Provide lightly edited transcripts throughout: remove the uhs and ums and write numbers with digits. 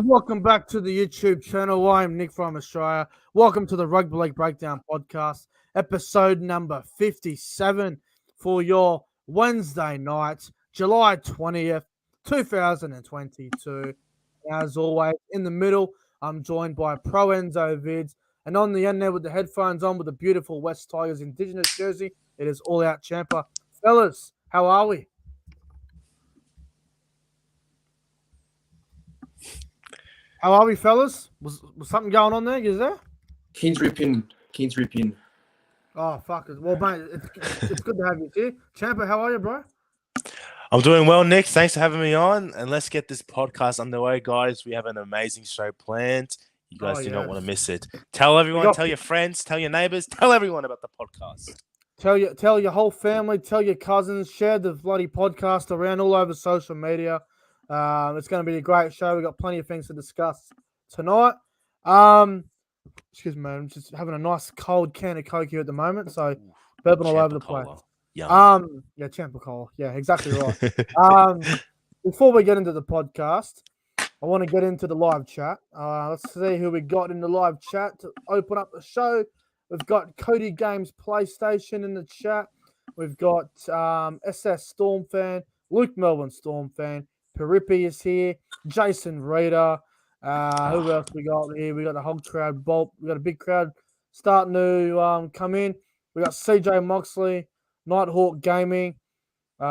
Welcome back to the YouTube channel. I'm Nick from Australia. Welcome to the Rugby League Breakdown podcast, episode number 57 for your Wednesday night, July 20th, 2022. As always, in the middle, I'm joined by ProEnzo Vidz, and on the end there with the headphones on with the beautiful West Tigers Indigenous jersey, it is All Out CHAMPA. Fellas, how are we? How are we, fellas? Was something going on there? You there? Keen's ripping. Oh, fuck it. Well, mate, it's good to have you here. CHAMPA, how are you, bro? I'm doing well, Nick. Thanks for having me on. And let's get this podcast underway, guys. We have an amazing show planned. You guys do not want to miss it. Tell everyone, tell your friends, tell your neighbors, tell everyone about the podcast. Tell your whole family, tell your cousins, share the bloody podcast around all over social media. It's going to be a great show. We've got plenty of things to discuss tonight. Excuse me, I'm just having a nice cold can of Coke here at the moment, so burping all over the place. Yum. Yeah, CHAMPA Cola. Yeah, exactly right. Before we get into the podcast, I want to get into the live chat. Let's see who we got in the live chat to open up the show. We've got Cody Games PlayStation in the chat. We've got SS Storm fan, Luke Melbourne Storm fan. Peripi is here. Jason Reader. Who else we got here? We got the Hog crowd. Bolt. We got a big crowd starting to come in. We got CJ Moxley, Nighthawk Gaming. Who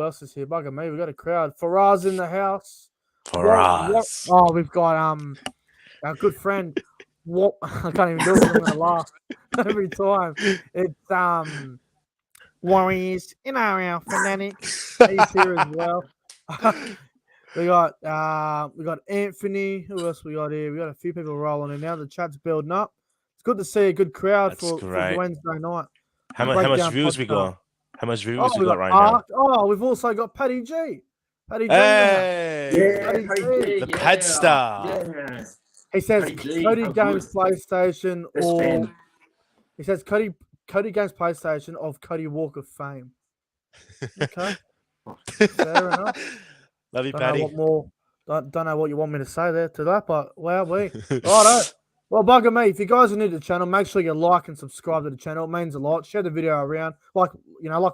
else is here? Bugger me. We got a crowd. Faraz in the house. Faraz. Oh, we've got our good friend. What? I can't even do it. I'm gonna laugh every time. It's Warriors in our fanatics. He's here as well. we got Anthony. Who else we got here? We got a few people rolling in now. The chat's building up. It's good to see a good crowd for Wednesday night. How much views we got? How much views we got right now? Oh, we've also got Paddy G. Paddy G. The Pad Star. Yeah. He says Cody Games PlayStation or he says Cody Games PlayStation of Cody Walk of Fame. Okay. Fair enough. Love you, Paddy. Don't know what you want me to say there to that, but wow, righto. Well, bugger me. If you guys are new to the channel, make sure you like and subscribe to the channel. It means a lot. Share the video around. Like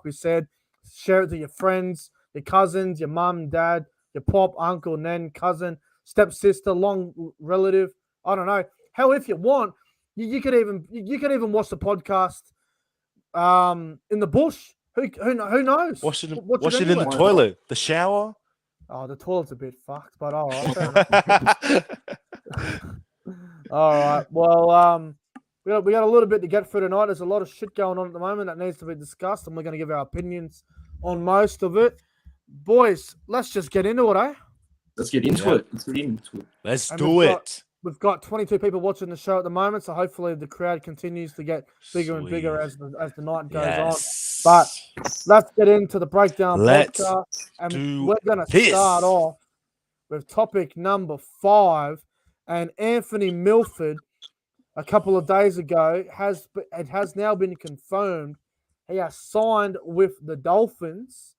we said, share it to your friends, your cousins, your mum and dad, your pop, uncle, nan, cousin, stepsister, long relative. I don't know. Hell, if you want, you could even watch the podcast in the bush. Who knows? Watch it in the toilet, the shower. Oh, the toilet's a bit fucked, but all right. All right. Well, we got a little bit to get through tonight. There's a lot of shit going on at the moment that needs to be discussed, and we're going to give our opinions on most of it. Boys, let's just get into it, eh? Let's get into it. Let's do it. We've got 22 people watching the show at the moment, so hopefully the crowd continues to get bigger and bigger as the night goes on. But let's get into the breakdown podcast, and we're going to start off with topic number 5. And Anthony Milford, a couple of days ago, it has now been confirmed he has signed with the Dolphins.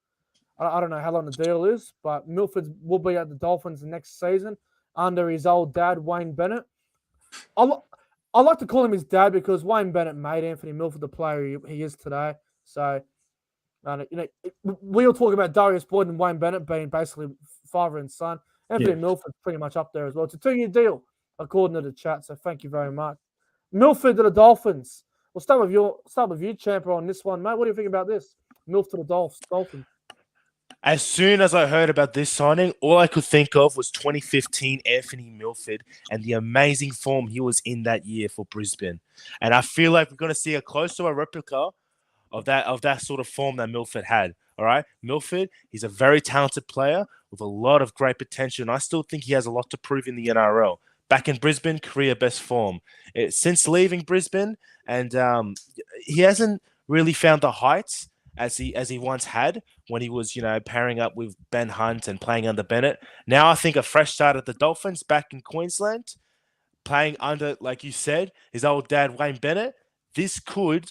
I don't know how long the deal is, but Milford will be at the Dolphins next season under his old dad, Wayne Bennett. I like to call him his dad because Wayne Bennett made Anthony Milford the player he is today. So, we'll talk about Darius Boyd and Wayne Bennett being basically father and son. Anthony Milford's pretty much up there as well. It's a 2-year deal, according to the chat. So thank you very much. Milford to the Dolphins. We'll start with you, CHAMPA, on this one, mate. What do you think about this? Milford to the Dolphins. As soon as I heard about this signing, all I could think of was 2015 Anthony Milford and the amazing form he was in that year for Brisbane. And I feel like we're going to see a close to a replica of that sort of form that Milford had. All right, Milford, he's a very talented player with a lot of great potential, and I still think he has a lot to prove in the NRL. Back in Brisbane, career best form. Since leaving Brisbane, and he hasn't really found the heights as he once had when he was, pairing up with Ben Hunt and playing under Bennett. Now I think a fresh start at the Dolphins back in Queensland, playing under, like you said, his old dad Wayne Bennett. This could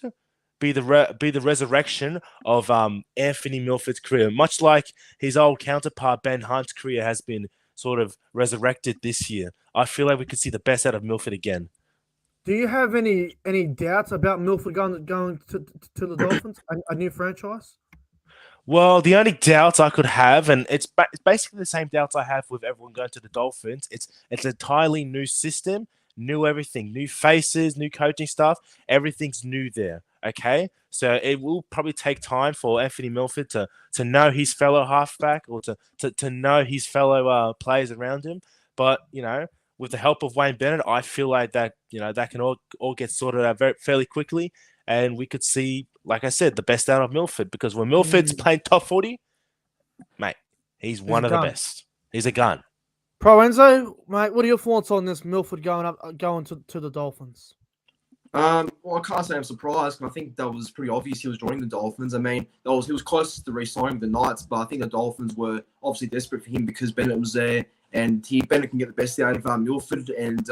be the resurrection of Anthony Milford's career, much like his old counterpart Ben Hunt's career has been sort of resurrected this year. I feel like we could see the best out of Milford again. Do you have any doubts about Milford going to the Dolphins, a new franchise? Well, the only doubts I could have, and it's basically the same doubts I have with everyone going to the Dolphins. It's an entirely new system, new everything, new faces, new coaching staff. Everything's new there. Okay, so it will probably take time for Anthony Milford to know his fellow halfback or to know his fellow players around him. But with the help of Wayne Bennett, I feel like that that can all get sorted out fairly quickly, and we could see, like I said, the best out of Milford, because when Milford's playing top 40, mate, he's one of the best. He's a gun. ProEnzo, mate, what are your thoughts on this Milford going to the Dolphins? Well, I can't say I'm surprised. I think that was pretty obvious he was joining the Dolphins. I mean, he was closest to re-signing the Knights, but I think the Dolphins were obviously desperate for him because Bennett was there, and Bennett can get the best out of Milford. And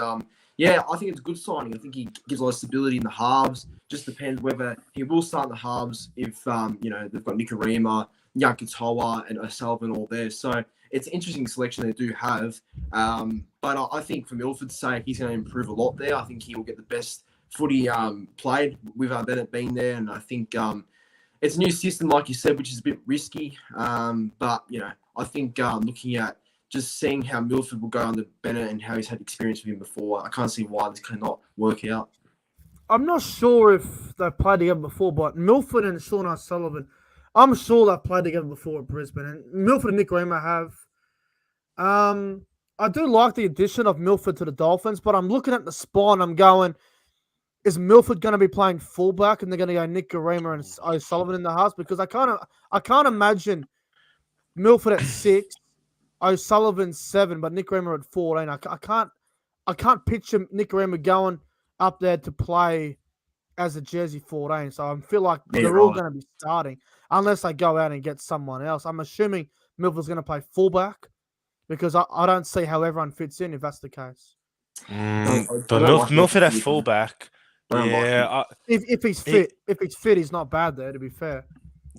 yeah, I think it's a good signing. I think he gives a lot of stability in the halves. Just depends whether he will start in the halves if they've got Nikorima, Yakatoa, and O'Sullivan all there. So it's an interesting selection they do have. But I think for Milford's sake, he's going to improve a lot there. I think he will get the best footy played with Bennett being there, and I think it's a new system, like you said, which is a bit risky. But I think looking at just seeing how Milford will go under Bennett and how he's had experience with him before, I can't see why this cannot work out. I'm not sure if they've played together before, but Milford and Sean O'Sullivan, I'm sure they've played together before at Brisbane, and Milford and Nikorima have. I do like the addition of Milford to the Dolphins, but I'm looking at the spawn. I'm going, is Milford going to be playing fullback and they're going to go Nikorima and O'Sullivan in the halves? Because I can't imagine Milford at 6, O'Sullivan 7, but Nikorima at 14. I can't picture Nikorima going up there to play as a jersey 14. So I feel like they're all going to be starting unless they go out and get someone else. I'm assuming Milford's going to play fullback because I don't see how everyone fits in if that's the case. But Milford at fullback. Yeah, if he's fit, he's not bad there. To be fair.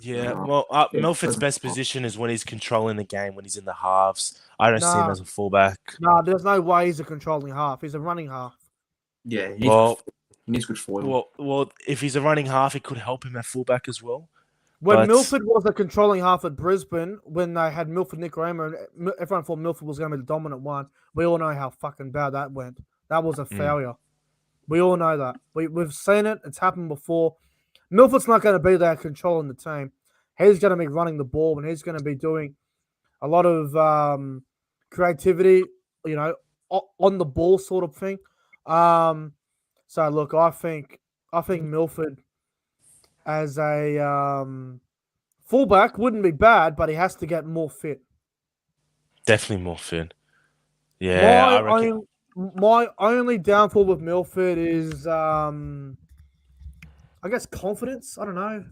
Yeah, well, Milford's best position is when he's controlling the game, when he's in the halves. I don't see him as a fullback. No, there's no way he's a controlling half. He's a running half. Yeah, he needs good foil. Well, if he's a running half, it could help him at fullback as well. When Milford was a controlling half at Brisbane, when they had Milford, Nikorima, and everyone thought Milford was going to be the dominant one, we all know how fucking bad that went. That was a failure. We all know that. We've seen it. It's happened before. Milford's not going to be there controlling the team. He's going to be running the ball, and he's going to be doing a lot of creativity, on the ball sort of thing. So look, I think Milford as a fullback wouldn't be bad, but he has to get more fit. Definitely more fit. Yeah, I reckon. My only downfall with Milford is, I guess, confidence. I don't know.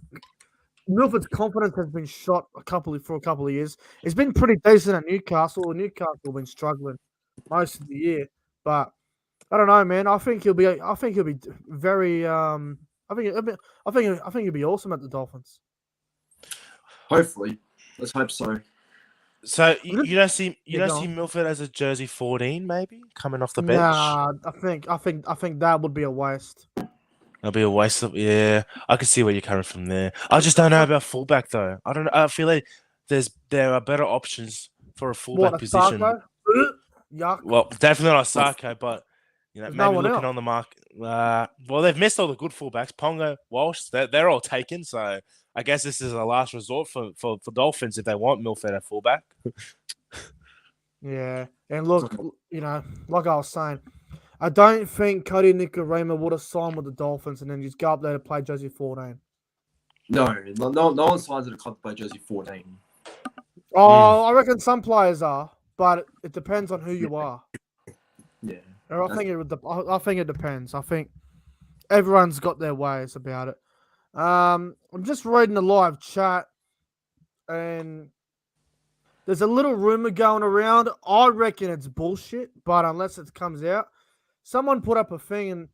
Milford's confidence has been shot for a couple of years. It's been pretty decent at Newcastle. Newcastle have been struggling most of the year, but I don't know, man. I think he'll be very. I think he'll be awesome at the Dolphins. Hopefully, let's hope so. So you don't see Milford as a jersey 14, maybe coming off the bench. Nah, I think that would be a waste. That'll be a waste of. Yeah, I can see where you're coming from there. I just don't know about fullback though. I don't know. I feel like there are better options for a fullback position. Yuck. Well, definitely not Sarko, but maybe no one looking else on the market. Well, they've missed all the good fullbacks. Ponga, Walsh, they're all taken. So I guess this is a last resort for Dolphins if they want Milford at fullback. Yeah, and look, like I was saying, I don't think Cody Nikorima would have signed with the Dolphins and then just go up there to play jersey 14. No one signs at a club to play jersey 14. Oh, I reckon some players are, but it depends on who you are. Yeah. I think it depends. I think everyone's got their ways about it. I'm just reading the live chat, and there's a little rumor going around. I reckon it's bullshit, but unless it comes out, someone put up a thing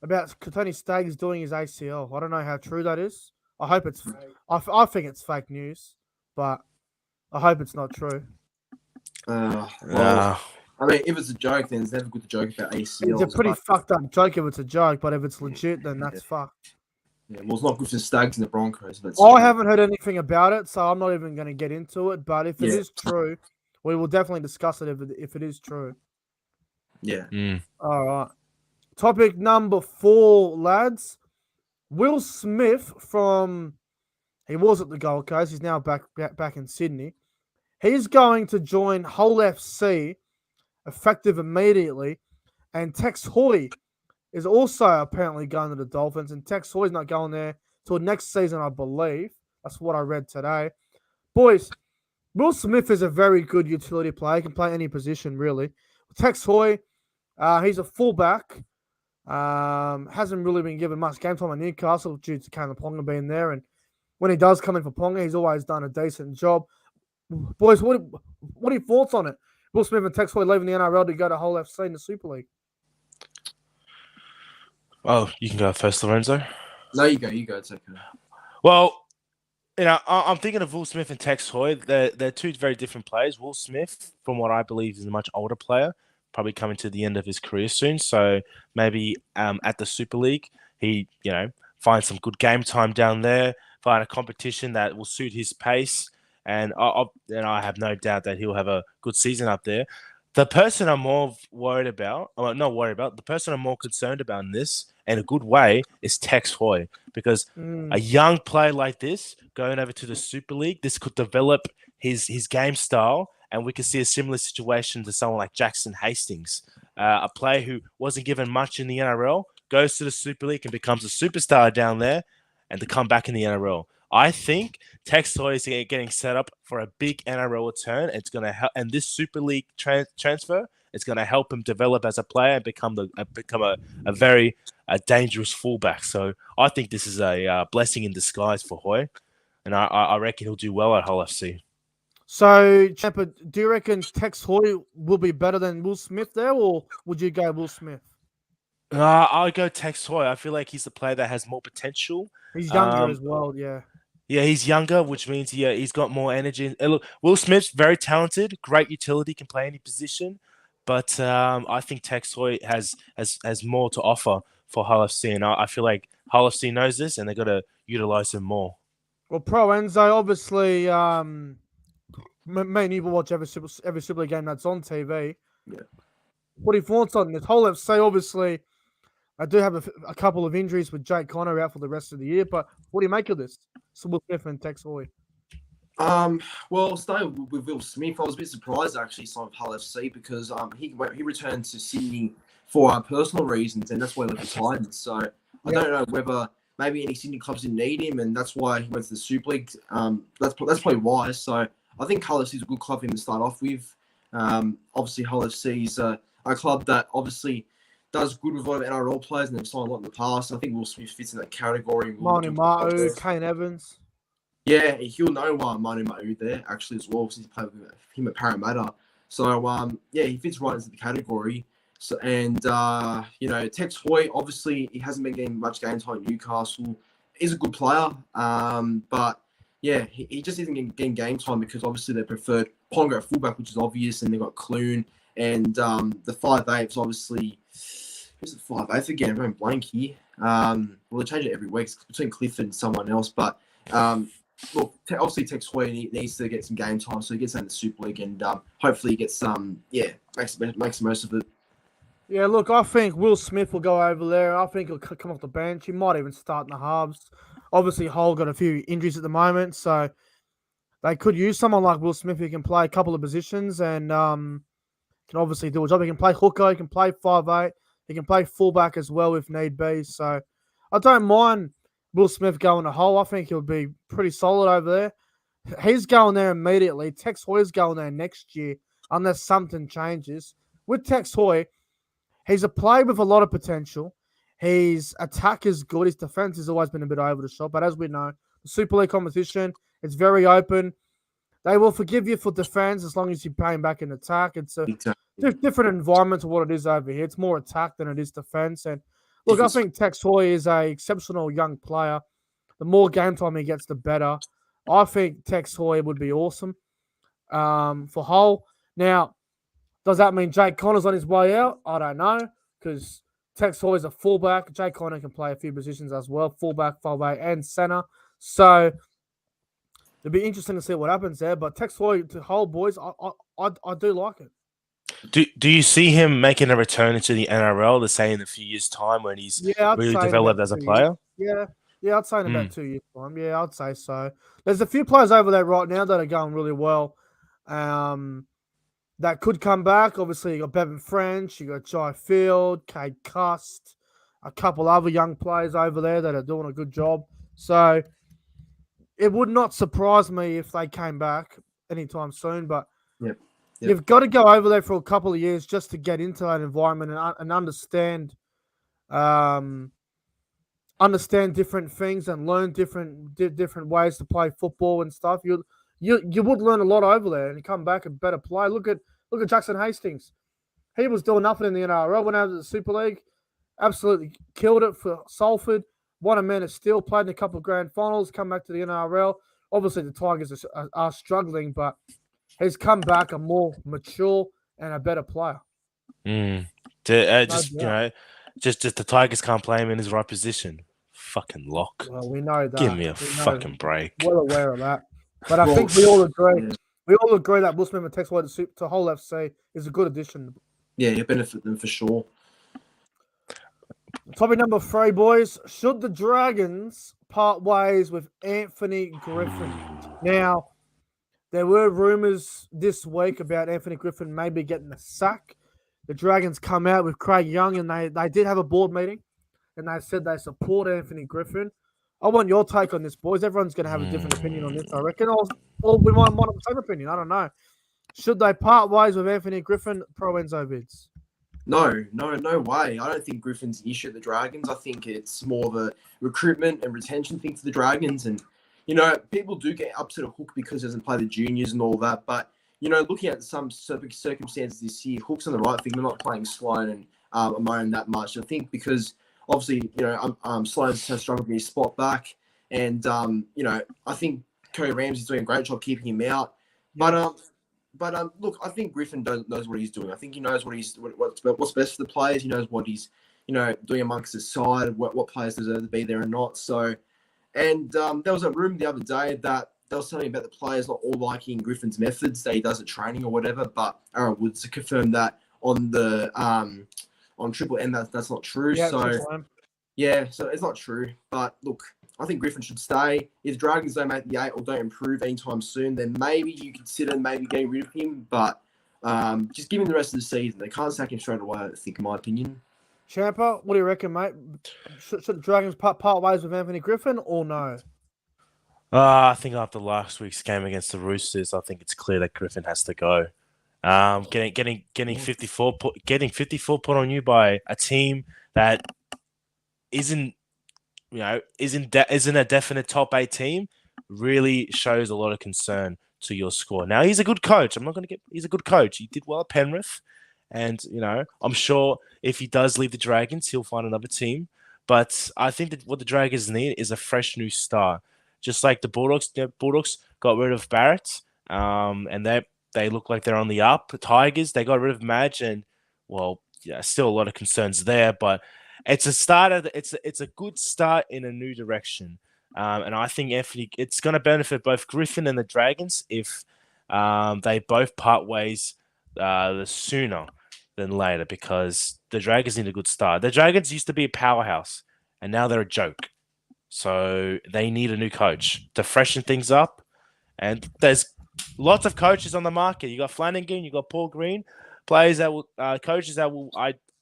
about Tony Staggs doing his ACL. I don't know how true that is. I hope it's. I think it's fake news, but I hope it's not true. Well, I mean, if it's a joke, then it's never good to joke about ACLs. It's a pretty fucked up joke if it's a joke, but if it's legit, then that's fucked. Yeah, well, it's not good for the Stags and the Broncos. But I haven't heard anything about it, so I'm not even going to get into it. But if it is true, we will definitely discuss it if it is true. Yeah. All right. Topic number 4, lads. Will Smith he was at the Gold Coast. He's now back in Sydney. He's going to join Hull FC, effective immediately. And Tex Hoy is also apparently going to the Dolphins. And Tex Hoy's not going there till next season, I believe. That's what I read today. Boys, Will Smith is a very good utility player. He can play any position, really. Tex Hoy, he's a fullback. Hasn't really been given much game time at Newcastle due to Kalen Ponga being there. And when he does come in for Ponga, he's always done a decent job. Boys, what are your thoughts on it? Will Smith and Tex Hoy leaving the NRL to go to Hull FC in the Super League. Oh, you can go first, Lorenzo. No, you go. It's okay. Well, I'm thinking of Will Smith and Tex Hoy. They're two very different players. Will Smith, from what I believe, is a much older player, probably coming to the end of his career soon. So maybe at the Super League, he find some good game time down there, find a competition that will suit his pace, and I have no doubt that he'll have a good season up there. The person I'm more the person I'm more concerned about in this, in a good way, is Tex Hoy, because a young player like this going over to the Super League, this could develop his game style, and we could see a similar situation to someone like Jackson Hastings, a player who wasn't given much in the NRL, goes to the Super League and becomes a superstar down there, and to come back in the NRL. I think Tex Hoy is getting set up for a big NRL return. It's going to help, and this Super League transfer is going to help him develop as a player and become a very dangerous fullback. So I think this is a blessing in disguise for Hoy, and I reckon he'll do well at Hull FC. So, Champa, do you reckon Tex Hoy will be better than Will Smith there, or would you go Will Smith? I'll go Tex Hoy. I feel like he's the player that has more potential. He's younger as well, yeah. Yeah, he's younger, which means he's got more energy. Look, Will Smith's very talented, great utility, can play any position, but I think Tex Hoy has more to offer for Hull FC, and I feel like Hull FC knows this, and they've got to utilize him more. Well, ProEnzo, obviously, me and you will watch every Super League game that's on TV. Yeah. What are your thoughts on this? Hull FC, obviously, I do have a couple of injuries with Jake Connor out for the rest of the year, but what do you make of this? So Will Smith and Tex Hoy. Well, starting with Will Smith, I was a bit surprised actually signed with Hull FC because he returned to Sydney for personal reasons, and that's why he left the Titans. So I don't know whether maybe any Sydney clubs didn't need him, and that's why he went to the Super League. That's probably why. So I think Hull FC is a good club for him to start off with. Obviously, Hull FC is a club that obviously does good with a lot of NRL players, and they've signed a lot in the past. I think Will Smith fits in that category. Manu Ma'u, Kane Evans. Yeah, he'll know Manu Ma'u there actually as well, since he played with him at Parramatta. So he fits right into the category. So Tex Hoy, obviously he hasn't been getting much game time at Newcastle. He's a good player, but yeah, he just isn't getting game time because obviously they preferred Ponga at fullback, which is obvious, and they've got Clune and the 5'8's obviously. Who's the 5'8 again? I'm going blank here. Well, they change it every week. It's between Clifford and someone else. But, obviously Tex Hoy needs to get some game time, so he gets in the Super League and hopefully he gets makes the most of it. Yeah, look, I think Will Smith will go over there. I think he'll come off the bench. He might even start in the halves. Obviously, Hull got a few injuries at the moment, so they could use someone like Will Smith who can play a couple of positions and can obviously do a job. He can play hooker, he can play 5'8". He can play fullback as well if need be. So I don't mind Will Smith going to Hull. I think he'll be pretty solid over there. He's going there immediately. Tex Hoy's going there next year unless something changes. With Tex Hoy, he's a player with a lot of potential. His attack is good. His defense has always been a bit over the top. But as we know, the Super League competition, it's very open. They will forgive you for defense as long as you're paying back in attack. It's a different environment to what it is over here. It's more attack than it is defense. And look, I think Tex Hoy is an exceptional young player. The more game time he gets, the better. I think Tex Hoy would be awesome for Hull. Now, does that mean Jake Connor's on his way out? I don't know, because Tex Hoy's a fullback. Jake Connor can play a few positions as well, fullback, 5'8", and centre. So it'll be interesting to see what happens there. But Tex Hoy to hold, boys, I do like it. Do you see him making a return into the NRL, let's say in a few years' time when he's really developed as a player? Yeah, I'd say in about 2 years' time. Yeah, I'd say so. There's a few players over there right now that are going really well. That could come back. Obviously, you got Bevan French, you got Jai Field, Cade Cust, a couple other young players over there that are doing a good job. So it would not surprise me if they came back anytime soon. But you've got to go over there for a couple of years just to get into that environment and understand different things and learn different ways to play football and stuff. You would learn a lot over there and you come back a better player. Look at Jackson Hastings. He was doing nothing in the NRL, went out to the Super League, absolutely killed it for Salford, won a Man of Steel, played in a couple of grand finals, come back to the NRL. Obviously, the Tigers are struggling, but he's come back a more mature and a better player. Just the Tigers can't play him in his right position. Fucking lock. Well, we know that. Give me a fucking break. Well aware of that. But I think we all agree. Yeah. We all agree that Will Smith and Tex Hoy to whole FC is a good addition. Yeah, you benefit them for sure. Topic number 3, boys. Should the Dragons part ways with Anthony Griffin? Now, there were rumours this week about Anthony Griffin maybe getting a sack. The Dragons come out with Craig Young, and they did have a board meeting, and they said they support Anthony Griffin. I want your take on this, boys. Everyone's going to have a different opinion on this, I reckon. Or we might have the same opinion. I don't know. Should they part ways with Anthony Griffin? ProEnzo Vidz. No way. I don't think Griffin's an issue at the Dragons. I think it's more of a recruitment and retention thing for the Dragons. And, people do get up to the Hook because he doesn't play the juniors and all that. But, looking at some circumstances this year, Hook's on the right thing. They're not playing Sloan and Amon that much. I think because obviously, Sloan's so strong to be his spot back. And, I think Cody Ramsey's doing a great job keeping him out. But look, I think Griffin knows what he's doing. I think he knows what's best for the players. He knows what he's, doing amongst his side, what players deserve to be there or not. So, and there was a rumor the other day that they were telling about the players not all liking Griffin's methods that he does at training or whatever. But Aaron Woods confirmed that on the on Triple N that's not true. Yeah, so it's not true. But look, I think Griffin should stay. If Dragons don't make the 8 or don't improve anytime soon, then maybe you consider getting rid of him. But just give him the rest of the season. They can't sack him straight away, I think, in my opinion. Champa, what do you reckon, mate? Should the Dragons part ways with Anthony Griffin or no? I think after last week's game against the Roosters, I think it's clear that Griffin has to go. Getting 54 put on you by a team that isn't a definite top 8 team really shows a lot of concern to your score. Now, he's a good coach. He's a good coach. He did well at Penrith. And, I'm sure if he does leave the Dragons, he'll find another team. But I think that what the Dragons need is a fresh new start. Just like the Bulldogs. The Bulldogs got rid of Barrett, and they look like they're on the up. The Tigers, they got rid of Madge, and, still a lot of concerns there. But it's a start. It's a good start in a new direction, and I think it's going to benefit both Griffin and the Dragons if they both part ways the sooner than later, because the Dragons need a good start. The Dragons used to be a powerhouse, and now they're a joke. So they need a new coach to freshen things up. And there's lots of coaches on the market. You got Flanagan, you got Paul Green, coaches that will,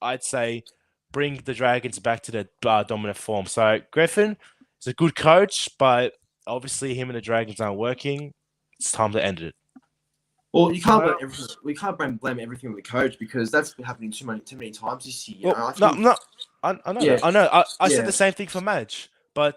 I'd say, bring the Dragons back to their dominant form. So Griffin is a good coach, but obviously him and the Dragons aren't working. It's time to end it. Well, we can't blame everything on the coach, because that's been happening too many times this year. I know. I said the same thing for Madge, but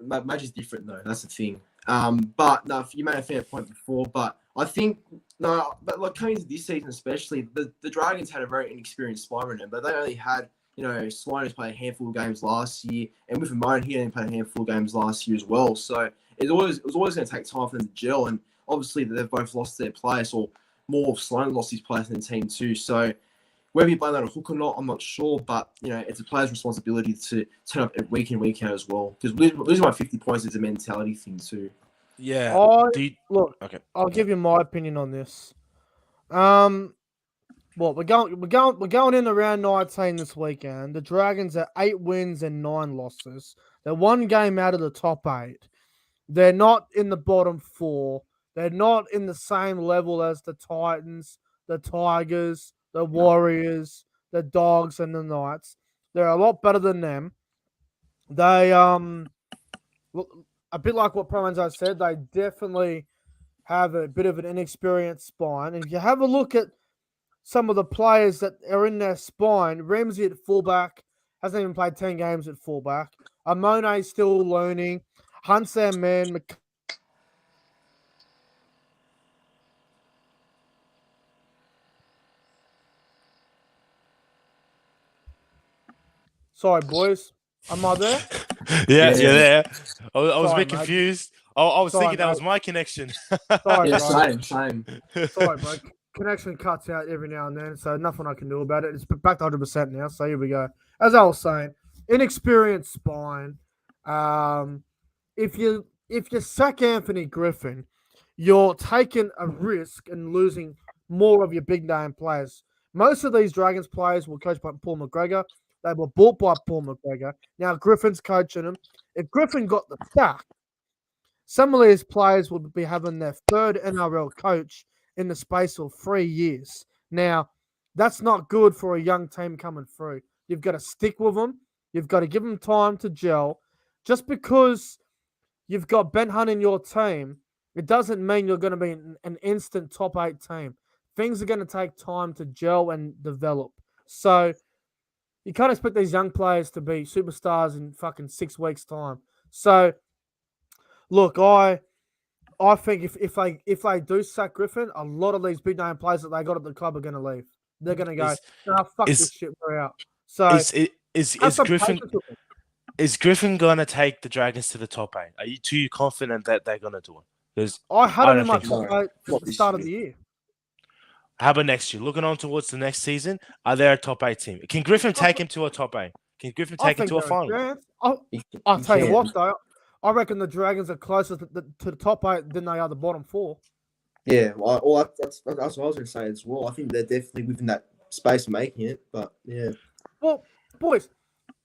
Madge is different though. That's the thing. But no, you made a fair point before. But I think coming into this season especially, the Dragons had a very inexperienced spine in them, but they only had Sloan played a handful of games last year, and with Amon, he only played a handful of games last year as well. So it was always going to take time for them to gel, and obviously they've both lost their place, or more of Sloan lost his place in the team too. So whether you blame that on Hook or not, I'm not sure. But, it's a player's responsibility to turn up week in, week out as well. Because losing by 50 points is a mentality thing too. Yeah. Okay. I'll give you my opinion on this. Well, we're going in around 19 this weekend. The Dragons are 8 wins and 9 losses. They're 1 game out of the top 8. They're not in the bottom 4. They're not in the same level as the Titans, the Tigers, the Warriors, the Dogs, and the Knights. They're a lot better than them. They a bit like what ProEnzo said, they definitely have a bit of an inexperienced spine. And if you have a look at some of the players that are in their spine, Ramsey at fullback hasn't even played 10 games at fullback. Amone's still learning. Hunt's their man. Sorry, boys. Am I there? Yeah, you're there. I was a Sorry, bit confused. I was thinking that was my connection. Sorry, same. Sorry, bro. Connection cuts out every now and then, so nothing I can do about it. It's back to 100% now, so here we go. As I was saying, inexperienced spine. If you sack Anthony Griffin, you're taking a risk and losing more of your big name players. Most of these Dragons players were coached by Paul McGregor. They were bought by Paul McGregor. Now Griffin's coaching them. If Griffin got the sack, some of these players would be having their 3rd NRL coach in the space of 3 years. Now, that's not good for a young team coming through. You've got to stick with them. You've got to give them time to gel. Just because you've got Ben Hunt in your team, it doesn't mean you're going to be an instant top 8 team. Things are going to take time to gel and develop. So you can't expect these young players to be superstars in fucking 6 weeks' time. So, look, I think if they do sack Griffin, a lot of these big name players that they got at the club are going to leave. They're going to go, fuck this shit, we're out. So is Griffin going to take the Dragons to the top 8? Are you too confident that they're going to do it? Because I had them in my top 8 at the start of the year. How about next year? Looking on towards the next season, are they a top 8 team? Can Griffin take him to a top 8? Can Griffin take him to a final? I'll tell you what, though. I reckon the Dragons are closer to the top 8 than they are the bottom 4. Yeah, that's what I was going to say as well. I think they're definitely within that space of making it, but yeah. Well, boys,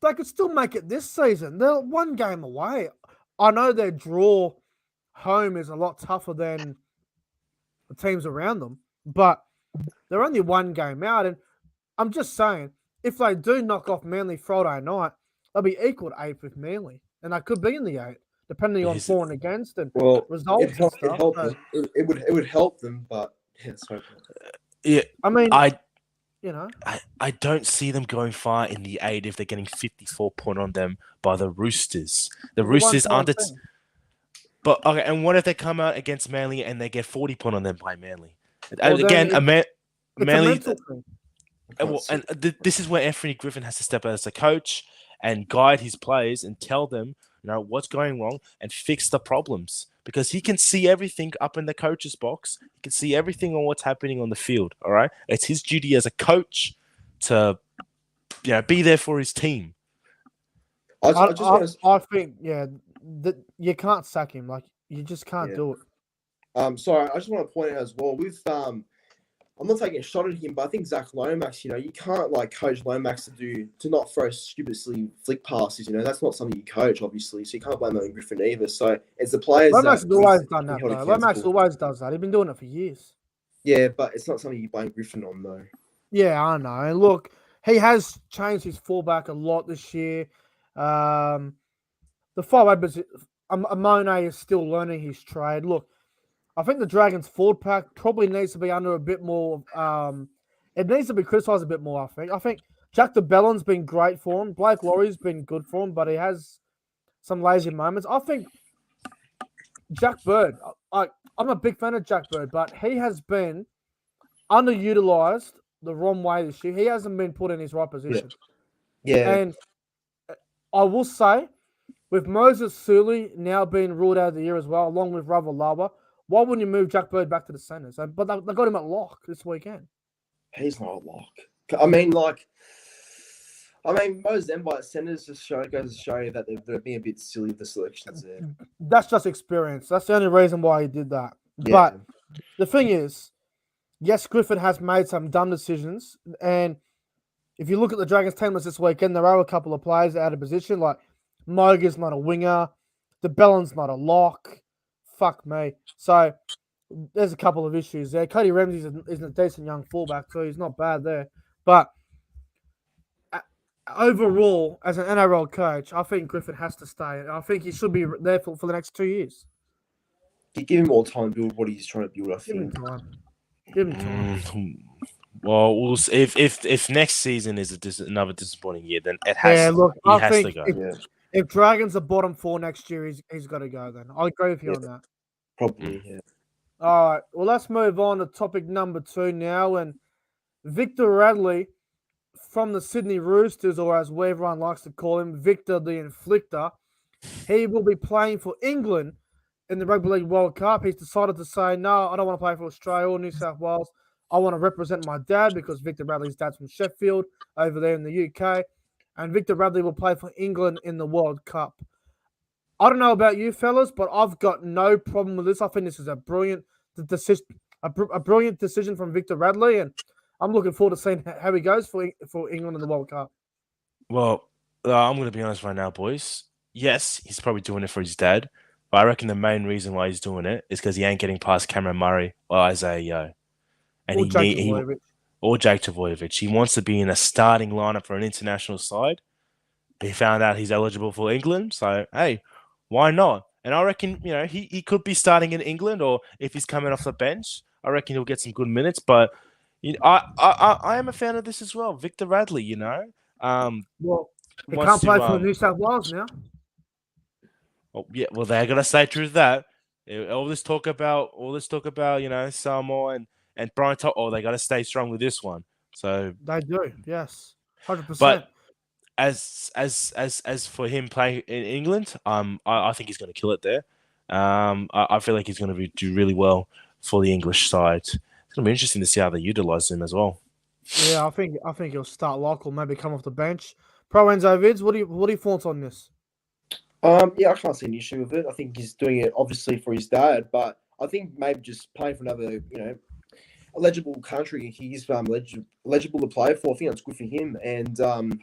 they could still make it this season. They're 1 game away. I know their draw home is a lot tougher than the teams around them, but they're only 1 game out. And I'm just saying, if they do knock off Manly Friday night, they'll be equal to 8th with Manly. And they could be in the 8, depending on for and against and results and stuff. It would help them, but yeah, I mean, I don't see them going far in the 8 if they're getting 54 point on them by the Roosters. The Roosters aren't it. But okay, and what if they come out against Manly and they get 40 point on them by Manly? Well, again, Manly. This is where Anthony Griffin has to step out as a coach and guide his players and tell them, what's going wrong and fix the problems, because he can see everything up in the coach's box. He can see everything on what's happening on the field. All right, it's his duty as a coach to, be there for his team. I think that you can't sack him. Like, you just can't do it. Sorry, I just want to point out as well with I'm not taking a shot at him, but I think Zach Lomax, you can't coach Lomax to not throw stupidly flick passes. That's not something you coach, obviously. So you can't blame that on Griffin either. So it's the players. Lomax has always done that. Lomax always does that. He's been doing it for years. Yeah, but it's not something you blame Griffin on, though. Yeah, I know. And look, he has changed his fullback a lot this year. The 5'8", Amone is still learning his trade. Look, I think the Dragons' forward pack probably needs to be under a bit more. It needs to be criticised a bit more, I think Jack DeBellon's been great for him. Blake Laurie's been good for him, but he has some lazy moments. I think Jack Bird, I'm a big fan of Jack Bird, but he has been underutilised the wrong way this year. He hasn't been put in his right position. Yeah. And I will say, with Moses Suli now being ruled out of the year as well, along with Ravalawa, Why wouldn't you move Jack Bird back to the centres? But they got him at lock this weekend. He's not a lock. I mean, most of them by centres just goes to show you that they're being a bit silly with the selections there. That's just experience. That's the only reason why he did that. Yeah. But the thing is, yes, Griffin has made some dumb decisions. And if you look at the Dragons team list this weekend, there are a couple of players out of position. Like Moga's not a winger. DeBellin's not a lock. Fuck me. So there's a couple of issues there. Cody Ramsey is a decent young fullback, so he's not bad there. But overall, as an NRL coach, I think Griffin has to stay. I think he should be there for the next 2 years. You give him more time to build what he's trying to build, I Give him think. time. Give him time. Well, we'll see. If next season is another disappointing year, then it has. Yeah, look, he I has think to go. if Dragons are bottom 4 next year, he's got to go then. I agree with you on that. Probably, yeah. All right. Well, let's move on to topic number 2 now. And Victor Radley from the Sydney Roosters, or as everyone likes to call him, Victor the Inflictor, he will be playing for England in the Rugby League World Cup. He's decided to say, no, I don't want to play for Australia or New South Wales. I want to represent my dad because Victor Radley's dad's from Sheffield over there in the UK. And Victor Radley will play for England in the World Cup. I don't know about you fellas, but I've got no problem with this. I think this is a brilliant decision, a brilliant decision from Victor Radley, and I'm looking forward to seeing how he goes for England in the World Cup. Well, I'm going to be honest right now, boys. Yes, he's probably doing it for his dad, but I reckon the main reason why he's doing it is because he ain't getting past Cameron Murray or Isaiah Yeo. And or Jake Trbojevic. He wants to be in a starting lineup for an international side. He found out he's eligible for England, so hey, why not? And I reckon, he could be starting in England, or if he's coming off the bench, I reckon he'll get some good minutes. But I am a fan of this as well, Victor Radley. Well, he can't play for New South Wales now. Oh yeah, well they're gonna stay true to that. All this talk about Samoa and Brian Top. Oh, they got to stay strong with this one. So they do, yes, 100%. But as for him playing in England, I think he's going to kill it there. I feel like he's going to do really well for the English side. It's going to be interesting to see how they utilize him as well. Yeah, I think he'll start lock or maybe come off the bench. ProEnzo Vidz, what are your thoughts on this? Yeah, I can't see an issue with it. I think he's doing it obviously for his dad, but I think maybe just playing for another, eligible country he's eligible to play for. I think that's good for him, and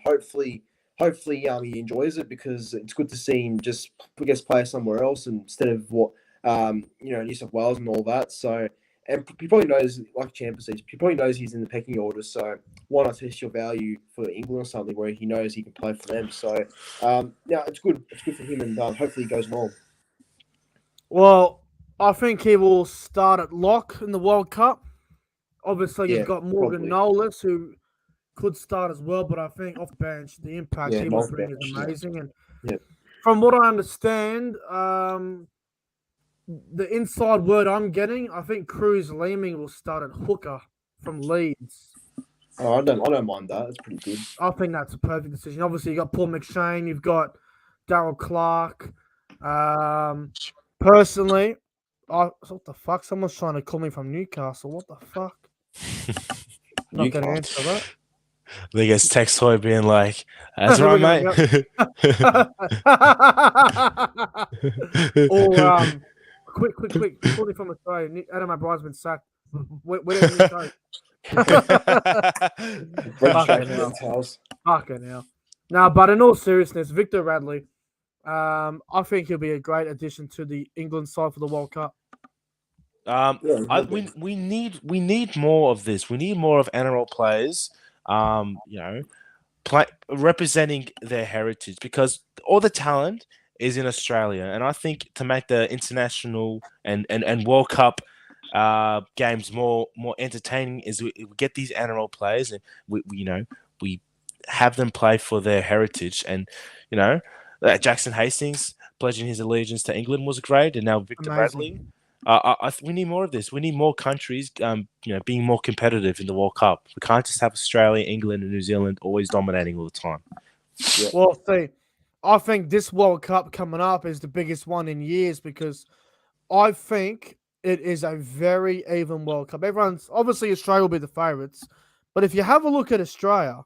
hopefully he enjoys it, because it's good to see him just play somewhere else instead of New South Wales and all that. So, and he probably knows, like CHAMPA says, he probably knows he's in the pecking order. So why not test your value for England or something where he knows he can play for them? So it's good. It's good for him, and hopefully he goes well. Well, I think he will start at lock in the World Cup. Obviously, you've got Morgan Knowles, who could start as well, but I think off bench, the impact he will bring is amazing. And from what I understand, the inside word I'm getting, I think Cruz Leeming will start at hooker from Leeds. Oh, I don't mind that. That's pretty good. I think that's a perfect decision. Obviously, you've got Paul McShane, you've got Darryl Clark. Personally, what the fuck? Someone's trying to call me from Newcastle. What the fuck? Not going to answer that. They get text Hoy being like, "That's right, mate." Or quick! Calling from Australia. Adam O'Brien's been sacked. Where did he go? Fucking hell. No, but in all seriousness, Victor Radley, I think he'll be a great addition to the England side for the World Cup. We need more of this. We need more of NRL players, representing their heritage, because all the talent is in Australia, and I think to make the international and World Cup games more entertaining is we get these NRL players, and we have them play for their heritage. And Jackson Hastings pledging his allegiance to England was great, and now Victor Radley. We need more of this. We need more countries, being more competitive in the World Cup. We can't just have Australia, England, and New Zealand always dominating all the time. Yeah. Well, see, I think this World Cup coming up is the biggest one in years, because I think it is a very even World Cup. Everyone's obviously Australia will be the favourites, but if you have a look at Australia,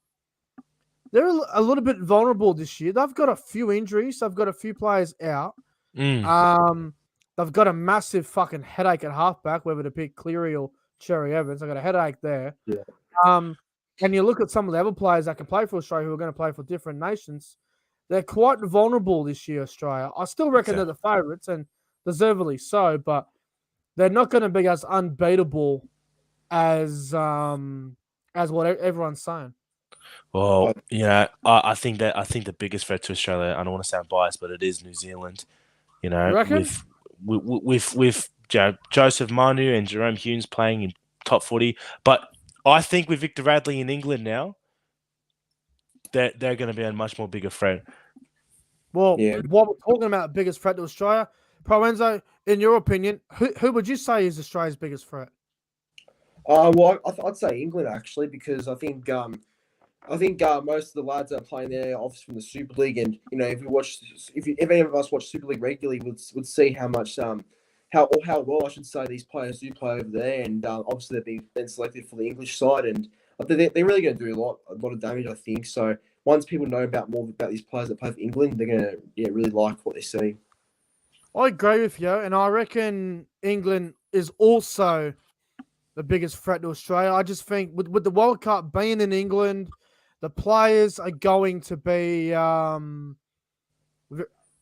they're a little bit vulnerable this year. They've got a few injuries. They've got a few players out. They've got a massive fucking headache at halfback, whether to pick Cleary or Cherry Evans. They've got a headache there. Yeah. And you look at some of the other players that can play for Australia who are going to play for different nations. They're quite vulnerable this year, Australia. I still reckon they're the favourites, and deservedly so, but they're not going to be as unbeatable as what everyone's saying. Well, I think the biggest threat to Australia, I don't want to sound biased, but it is New Zealand. You reckon? with Joseph Manu and Jerome Hughes playing in top 40, but I think with Victor Radley in England now, they're going to be a much more bigger threat. Well, what we're talking about, biggest threat to Australia, ProEnzo, in your opinion, who would you say is Australia's biggest threat? Well, I'd say England actually, because I think most of the lads that are playing there, obviously from the Super League, and if any of us watch Super League regularly, would see how much how well I should say these players do play over there, and obviously they've been selected for the English side, and they're really going to do a lot of damage, I think. So once people know more about these players that play for England, they're going to really like what they see. I agree with you, and I reckon England is also the biggest threat to Australia. I just think with the World Cup being in England, the players are going to be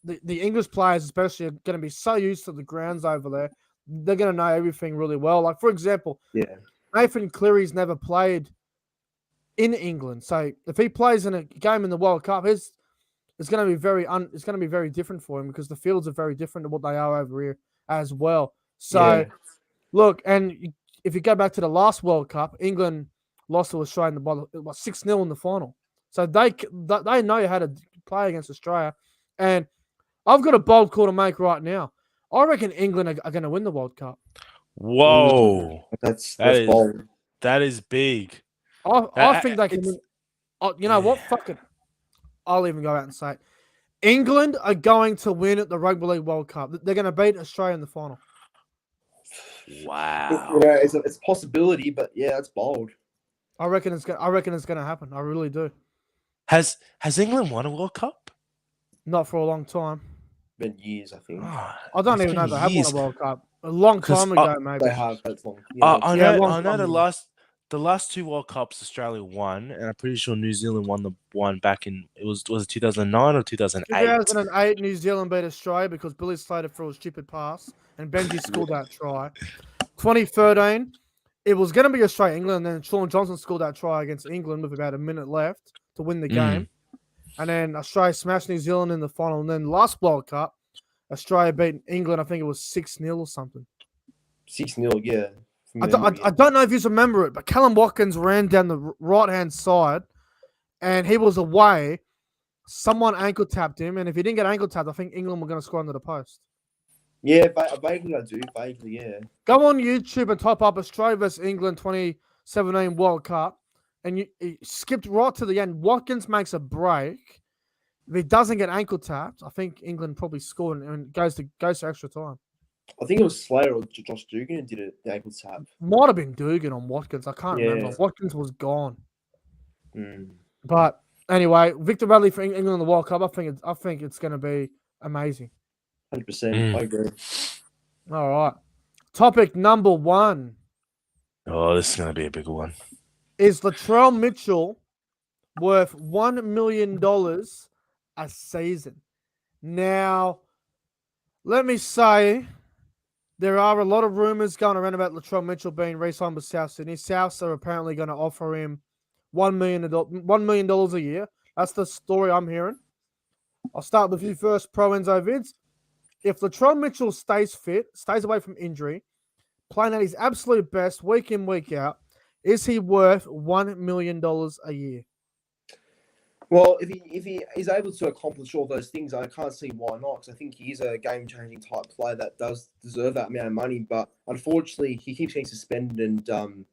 the English players especially are going to be so used to the grounds over there. They're going to know everything really well. Like, for example, Nathan Cleary's never played in England. So if he plays in a game in the World Cup, it's going to be very different for him because the fields are very different to what they are over here as well. So look, and if you go back to the last World Cup, England lost to Australia in the 6-0 in the final. So they know how to play against Australia. And I've got a bold call to make right now. I reckon England are going to win the World Cup. Whoa. That's bold. That is big. I think they can win. You know what? Fuck it. I'll even go out and say it. England are going to win at the Rugby League World Cup. They're going to beat Australia in the final. Wow. It's a possibility, but it's bold. I reckon it's going to happen. I really do. Has England won a World Cup? Not for a long time. Been years, I think. I don't even know if they have won a World Cup. A long time ago, maybe. They have. That's long. I know the last two World Cups Australia won, and I'm pretty sure New Zealand won the one back in was it 2009 or 2008? 2008, New Zealand beat Australia because Billy Slater threw a stupid pass and Benji scored that try. 2013, it was going to be Australia-England, and then Sean Johnson scored that try against England with about a minute left to win the game. And then Australia smashed New Zealand in the final. And then last World Cup, Australia beat England, I think it was 6-0 or something. 6-0, yeah. I don't know if you remember it, but Callum Watkins ran down the right-hand side, and he was away. Someone ankle tapped him, and if he didn't get ankle tapped, I think England were going to score under the post. Yeah, vaguely I do. Vaguely, yeah. Go on YouTube and type up Australia versus England 2017 World Cup, and you skipped right to the end. Watkins makes a break. If he doesn't get ankle tapped, I think England probably scored and goes to extra time. I think it was Slater or Josh Dugan who did it, the ankle tap. Might have been Dugan on Watkins. I can't remember. Watkins was gone. But anyway, Victor Radley for England in the World Cup. I think it's going to be amazing. 100%. I agree. All right. Topic number 1. Oh, this is going to be a big one. Is Latrell Mitchell worth $1 million a season? Now, let me say, there are a lot of rumors going around about Latrell Mitchell being re-signed with South Sydney. Souths are apparently going to offer him $1 million a year. That's the story I'm hearing. I'll start with you first, ProEnzo Vidz. If Latrell Mitchell stays fit, stays away from injury, playing at his absolute best week in, week out, is he worth $1 million a year? Well, if he is able to accomplish all those things, I can't see why not. Because I think he is a game-changing type player that does deserve that amount of money. But unfortunately, he keeps getting suspended, and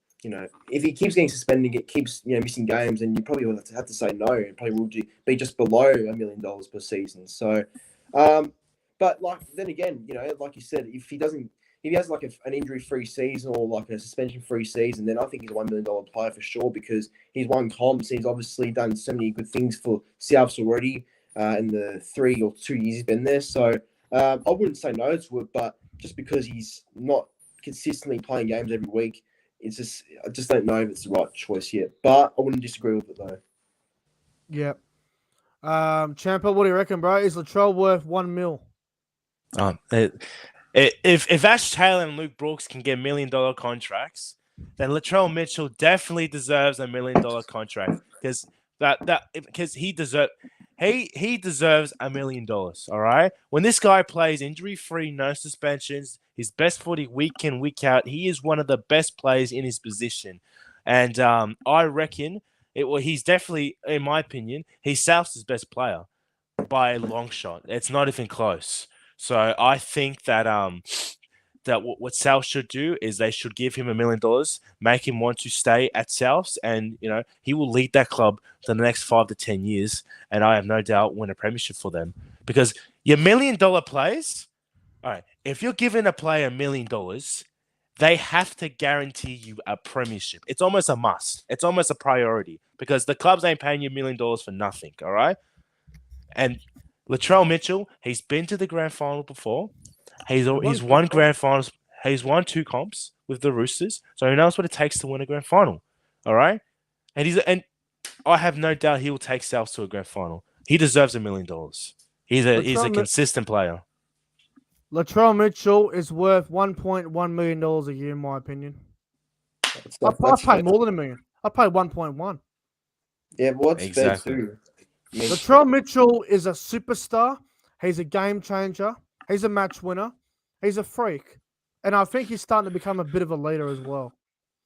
if he keeps getting suspended, it keeps missing games, and you probably will have to say no. It probably will be just below $1 million per season. So, but then again, like you said, if he doesn't if he has like an injury-free season or like a suspension-free season, then I think he's a $1 million player for sure because he's won comps. He's obviously done so many good things for Souths already in the 3 or 2 years he's been there. So I wouldn't say no to it, but just because he's not consistently playing games every week, I just don't know if it's the right choice yet. But I wouldn't disagree with it though. Yeah. Champa, what do you reckon, bro? Is Latrell worth $1 million? If Ash Taylor and Luke Brooks can get $1 million contracts, then Latrell Mitchell definitely deserves $1 million contract because he deserves $1 million. All right. When this guy plays injury free, no suspensions, his best footy week in, week out, he is one of the best players in his position, and I reckon he's definitely, in my opinion, he's South's best player by a long shot. It's not even close. So I think that what South should do is they should give him $1 million, make him want to stay at Souths, and he will lead that club for the next 5 to 10 years, and I have no doubt win a premiership for them. Because your $1 million players, all right, if you're giving a player $1 million, they have to guarantee you a premiership. It's almost a must. It's almost a priority because the clubs ain't paying you $1 million for nothing. All right, and Latrell Mitchell, he's been to the grand final before. He's won grand finals. He's won 2 comps with the Roosters, so he knows what it takes to win a grand final. All right, and I have no doubt he will take South to a grand final. He deserves $1 million. He's a consistent player. Latrell Mitchell is worth $1.1 million a year, in my opinion. I pay more than $1 million. I pay 1.1. Yeah, what's exactly? fair too? Latrell Mitchell is a superstar. He's a game changer. He's a match winner. He's a freak. And I think he's starting to become a bit of a leader as well.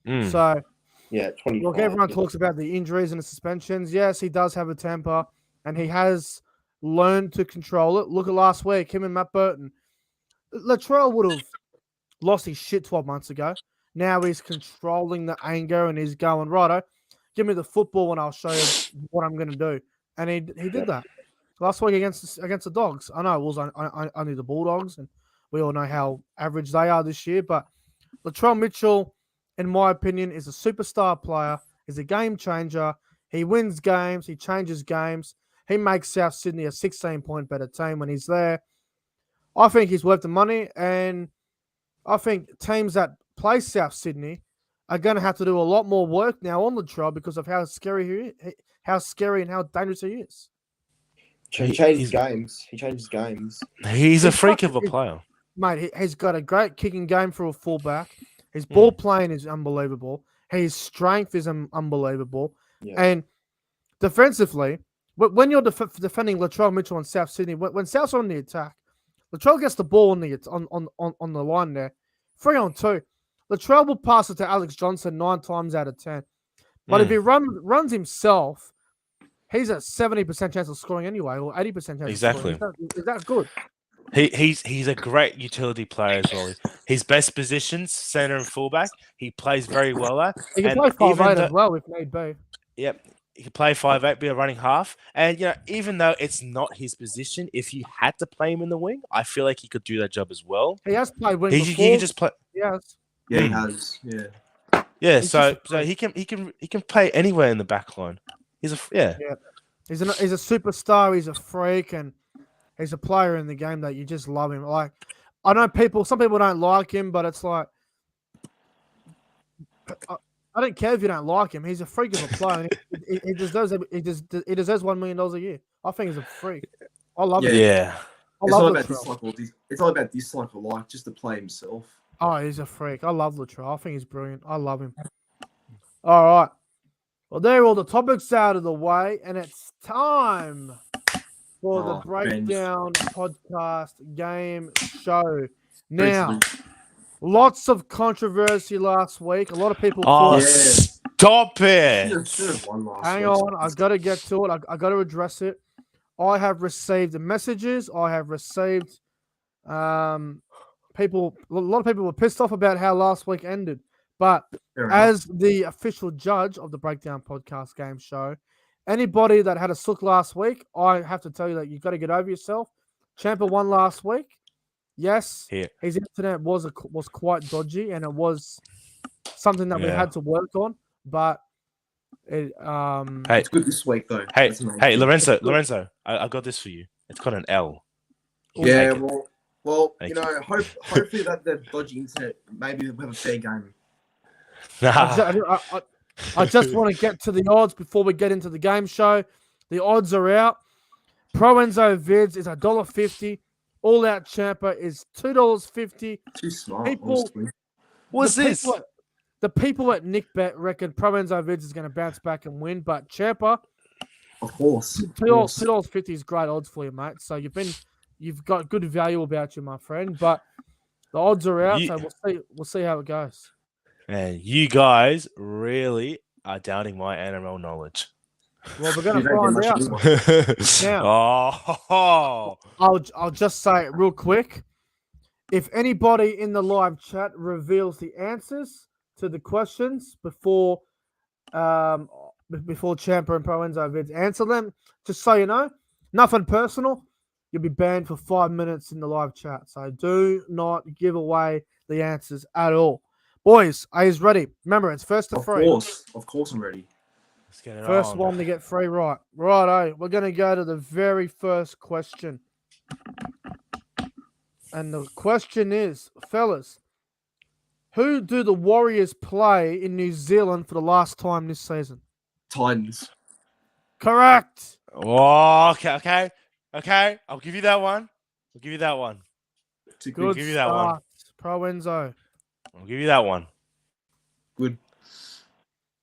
So, yeah, 25. Look, everyone talks about the injuries and the suspensions. Yes, he does have a temper, and he has learned to control it. Look at last week, him and Matt Burton. Latrell would have lost his shit 12 months ago. Now he's controlling the anger, and he's going, righto, give me the football, and I'll show you what I'm going to do. And he did that last week against the Dogs. I know it was only the Bulldogs, and we all know how average they are this year. But Latrell Mitchell, in my opinion, is a superstar player. He's a game changer. He wins games. He changes games. He makes South Sydney a 16-point better team when he's there. I think he's worth the money, and I think teams that play South Sydney are going to have to do a lot more work now on Latrell because of how scary and how dangerous he is. He changes games. He's a freak of a player. Mate, he's got a great kicking game for a fullback. His ball playing is unbelievable. His strength is unbelievable. Yeah. And defensively, when you're defending Latrell Mitchell and South Sydney, when South's on the attack, Latrell gets the ball on the line there. 3-on-2. Latrell will pass it to Alex Johnson 9 times out of 10. But if he runs himself, he's a 70% chance of scoring anyway, or 80% chance of scoring. Is that good? He's a great utility player as well. His best positions, center and fullback, he plays very well at. He can play 5'8" as well if need be. Yep. He can play 5'8", be a running half. And, even though it's not his position, if you had to play him in the wing, I feel like he could do that job as well. He has played wing before. He can just play. Yes. Yeah, he has. Yeah. Yeah, so he can play anywhere in the back line. He's a He's a superstar. He's a freak, and he's a player in the game that you just love him. Like, I know some people don't like him, but it's like, I don't care if you don't like him. He's a freak of a player. And he deserves $1 million a year. I think he's a freak. I love him. Yeah. It's not about dislike or like, just to play himself. Oh, he's a freak. I love Latrell. I think he's brilliant. I love him. All right. Well, there are all the topics out of the way, and it's time for the Breakdown Podcast Game Show. Now, lots of controversy last week. A lot of people stop it. Hang on. I've got to get to it. I got to address it. I have received messages. I have received people. A lot of people were pissed off about how last week ended. But as the official judge of the Breakdown Podcast Game Show, anybody that had a sook last week, I have to tell you that you've got to get over yourself. CHAMPA won last week. Yes, Here. his internet was quite dodgy, and it was something that we had to work on. But it Hey, It's good this week though. hey, That's the main hey, thing. Lorenzo, I got this for you. It's got an L. Yeah, Take it. well, Thank you know, hopefully that dodgy internet, maybe we'll have a fair game. I just want to get to the odds before we get into the game show. The odds are out. ProEnzo Vidz is $1.50. All Out CHAMPA is $2.50. Too smart, People- honestly. What's this? The people at NickBet reckon ProEnzo Vidz is going to bounce back and win, but CHAMPA, Of course. $2.50 is great odds for you, mate. So you've got good value about you, my friend. But the odds are out, so we'll see how it goes. Man, you guys really are doubting my NRL knowledge. Well, we're going You to don't get find much out. Oh, I'll just say it real quick. If anybody in the live chat reveals the answers to the questions before CHAMPA and ProEnzo Vidz answer them, just so you know, nothing personal. You'll be banned for 5 minutes in the live chat. So do not give away the answers at all. Boys, are you ready? Remember, it's first to free. Of course I'm ready. let's get it First on. one to get free right. Righto, we're going to go to the very first question. And the question is, fellas, who do the Warriors play in New Zealand for the last time this season? Titans. Correct. Oh, okay. I'll give you that one. Too Good give you that one. start. ProEnzo. I'll give you that one. Good.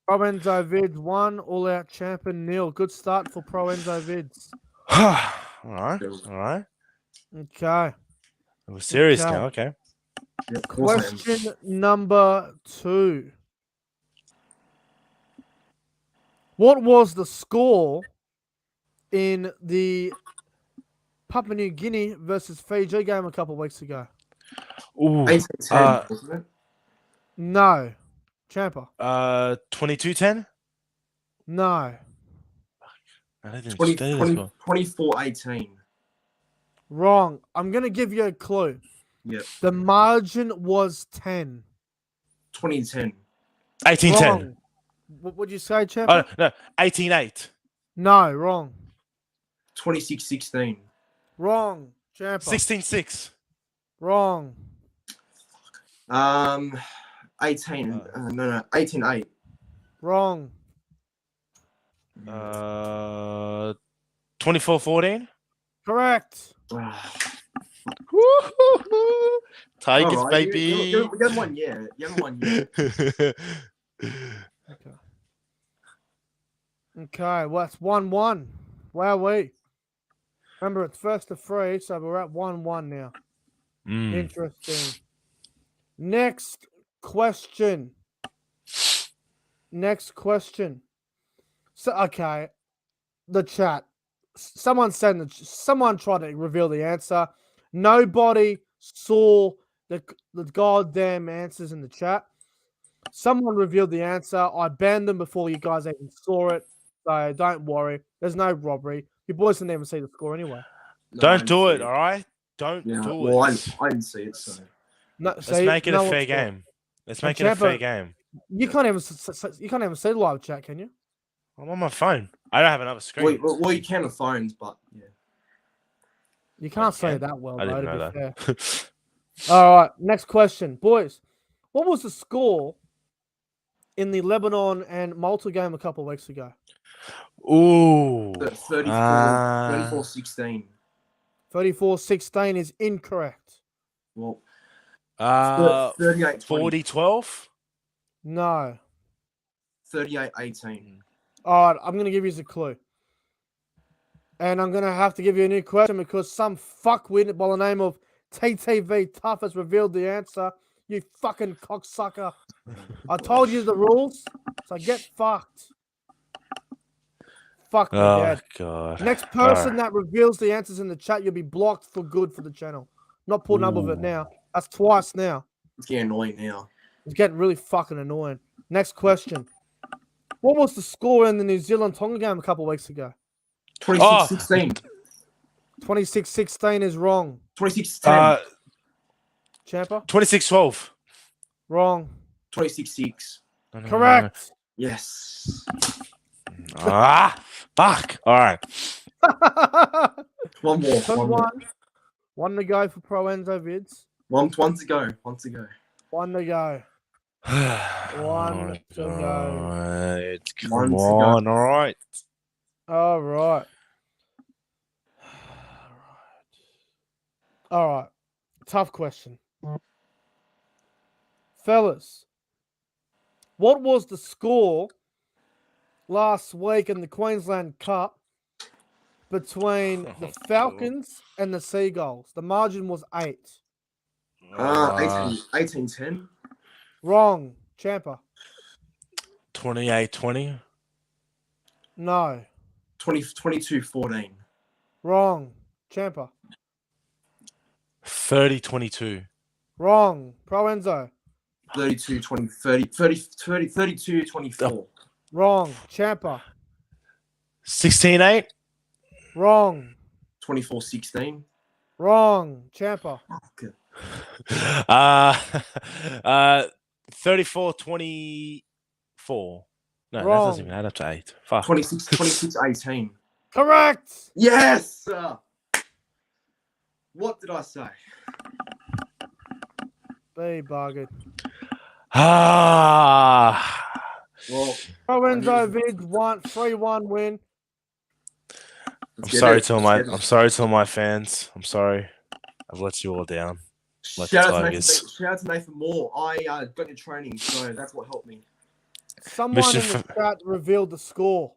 ProEnzo Vidz 1, All Out Champion 0. Good start for ProEnzo Vidz. All right. Okay. We're serious Okay. now. Okay. Yeah, of course I am. Question number 2. What was the score in the Papua New Guinea versus Fiji game a couple of weeks ago? Ooh. 18-10, wasn't it? No. CHAMPA? 22-10. No. I don't think they didn't score. 24-18. Wrong. I'm going to give you a clue. Yep. The margin was 10. 2010. 18-10. Wrong. What would you say, CHAMPA? Oh, no, 18-8. No, wrong. 26-16. Wrong. CHAMPA? 16-6. Wrong. 18. No, 18-8. Wrong. 24-14. Correct. Tigers, All right, baby. You haven't won yet. Okay, well, it's 1-1. Wowee. Remember, it's first to free, so we're at 1-1 now. Interesting. Next question. So, okay, the chat. Someone tried to reveal the answer. Nobody saw the goddamn answers in the chat. Someone revealed the answer. I banned them before you guys even saw it. So don't worry. There's no robbery. You boys can never see the score anyway. Don't do it, all right? Don't do it. Well, I didn't see it, so. No, Let's make it a fair game. Let's make it a fair game. You can't even see the live chat, can you? I'm on my phone. I don't have another screen. Well, you can on phones, but yeah. You can't say it that well, I though, didn't know to be that. fair. All right, next question. Boys, what was the score in the Lebanon and Malta game a couple of weeks ago? Ooh. 34-16. 34-16 is incorrect. Well, 38-20. 38-20. 40-12. No. 38-18. All right, I'm going to give you a clue. And I'm going to have to give you a new question because some fuckwit by the name of TTV Tough has revealed the answer. You fucking cocksucker. I told you the rules, so get fucked. Fuck me, Dad. God. Next person that reveals the answers in the chat, you'll be blocked for good for the channel. Not putting up with it now. That's twice now. It's getting annoying now. It's getting really fucking annoying. Next question. What was the score in the New Zealand Tonga game a couple of weeks ago? 26-16. 26-16 is wrong. 26-10. Champa? 26-12. Wrong. 26-6. No. Correct. Yes. Fuck. All right. One more. 2-1. One to go for ProEnzo Vidz. One to go. One to go. One to go. One to go. Come on. All right. All right. All right. Tough question. Fellas, what was the score last week in the Queensland Cup between the Falcons and the Seagulls? The margin was 8. 18-10. Wrong. Champa. 28-20. No. 22-14. Wrong. Champa. 30-22. Wrong. ProEnzo. 32-24. Wrong. Champa. 16-8. Wrong. 24-16. Wrong. Champa. Okay. 34-24. No, that Wrong. doesn't even add up to 8. Fuck. 26-18. Correct. Yes. What did I say? Be buggered. Well, ProEnzo Vidz won 3-1 win. I'm sorry to all my fans. I'm sorry. I've let you all down. Shout out to Nathan Moore. I got your training, so that's what helped me. Someone in the chat revealed the score.